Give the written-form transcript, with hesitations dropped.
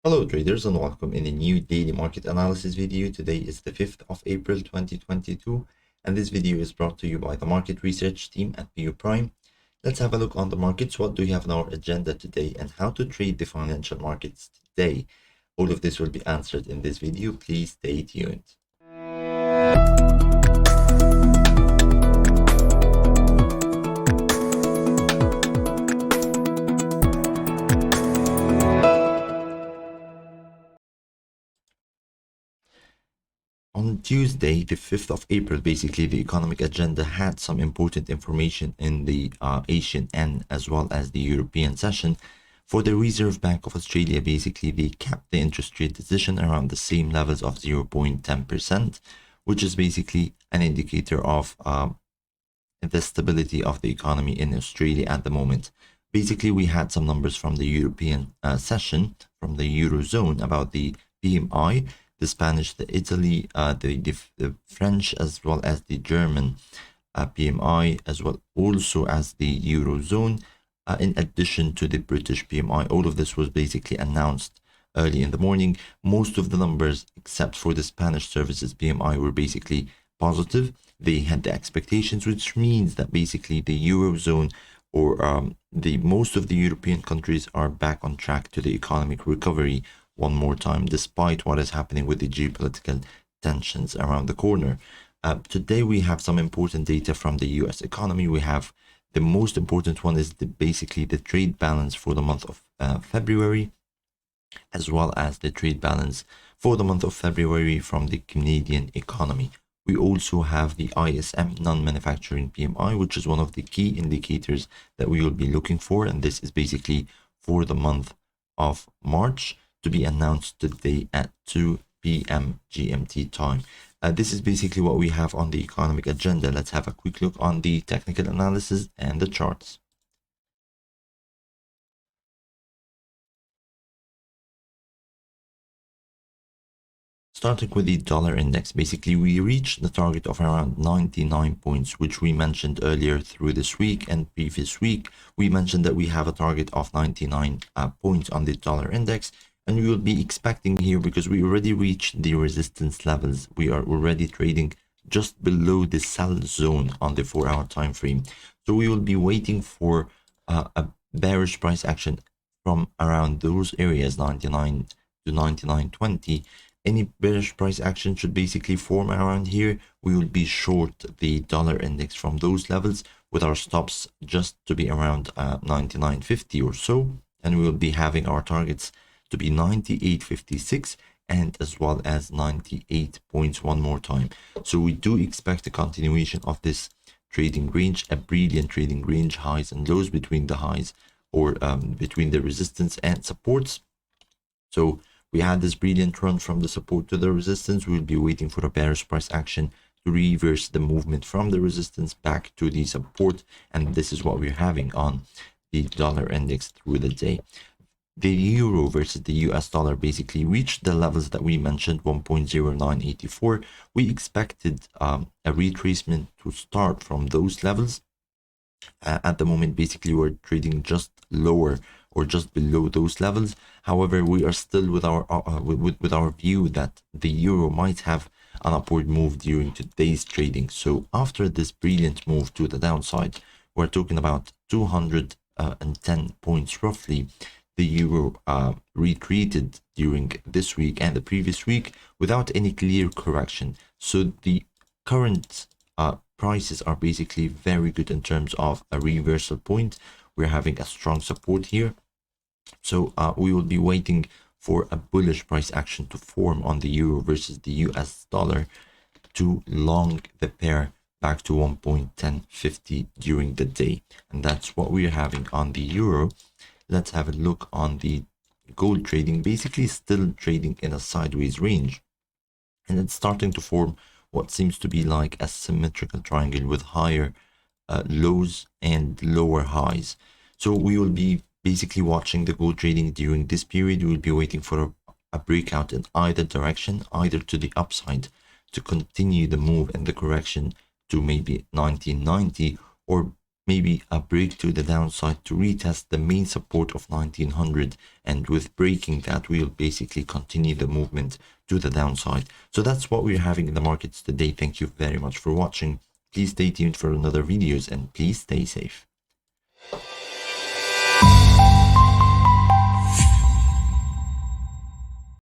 Hello traders and welcome in a new daily market analysis video. Today is the 5th of April 2022 and this video is brought to you by the market research team at PU Prime. Let's have a look on the markets. What do we have on our agenda today and how to trade the financial markets today? All of this will be answered in this video. Please stay tuned. On Tuesday, the 5th of April, basically the economic agenda had some important information in the Asian and as well as the European session. For the Reserve Bank of Australia, basically they kept the interest rate decision around the same levels of 0.10%, which is basically an indicator of the stability of the economy in Australia at the moment. Basically, we had some numbers from the European session, from the Eurozone, about the PMI, the Spanish, the Italy, the French, as well as the German PMI, as well also as the Eurozone, in addition to the British PMI. All of this was basically announced early in the morning. Most of the numbers, except for the Spanish services PMI, were basically positive. They had the expectations, which means that basically the Eurozone or the most of the European countries are back on track to the economic recovery one more time, despite what is happening with the geopolitical tensions around the corner. Today we have some important data from the US economy. We have the most important one is basically the trade balance for the month of February, as well as the trade balance for the month of February from the Canadian economy. We also have the ISM non-manufacturing PMI, which is one of the key indicators that we will be looking for, and this is basically for the month of March, to be announced today at 2 p.m. GMT time. This is basically what we have on the economic agenda. Let's have a quick look on the technical analysis and the charts. Starting with the dollar index, basically we reached the target of around 99 points, which we mentioned earlier through this week and previous week. We mentioned that we have a target of 99 points on the dollar index, and we will be expecting here, because we already reached the resistance levels. We are already trading just below the sell zone on the 4-hour time frame. So we will be waiting for a bearish price action from around those areas, 99 to 99.20. Any bearish price action should basically form around here. We will be short the dollar index from those levels, with our stops just to be around 99.50 or so, and we will be having our targets to be 98.56 and as well as 98 points one more time. So we do expect a continuation of this trading range, a brilliant trading range, highs and lows between the highs or between the resistance and supports. So we had this brilliant run from the support to the resistance. We'll be waiting for a bearish price action to reverse the movement from the resistance back to the support, and this is what we're having on the dollar index through the day. The euro versus the US dollar basically reached the levels that we mentioned, 1.0984. We expected a retracement to start from those levels. At the moment, basically, we're trading just lower or just below those levels. However, we are still with our view that the euro might have an upward move during today's trading. So after this brilliant move to the downside, we're talking about 210 points roughly. The euro retreated during this week and the previous week without any clear correction. So the current prices are basically very good in terms of a reversal point. We're having a strong support here. So we will be waiting for a bullish price action to form on the euro versus the US dollar to long the pair back to 1.1050 during the day. And that's what we're having on the euro. Let's have a look on the gold trading, basically still trading in a sideways range. And it's starting to form what seems to be like a symmetrical triangle with higher lows and lower highs. So we will be basically watching the gold trading during this period. We will be waiting for a breakout in either direction, either to the upside to continue the move and the correction to maybe 1990, or maybe a break to the downside to retest the main support of 1900, and with breaking that we'll basically continue the movement to the downside. So that's what we're having in the markets today. Thank you very much for watching. Please stay tuned for another videos and please stay safe.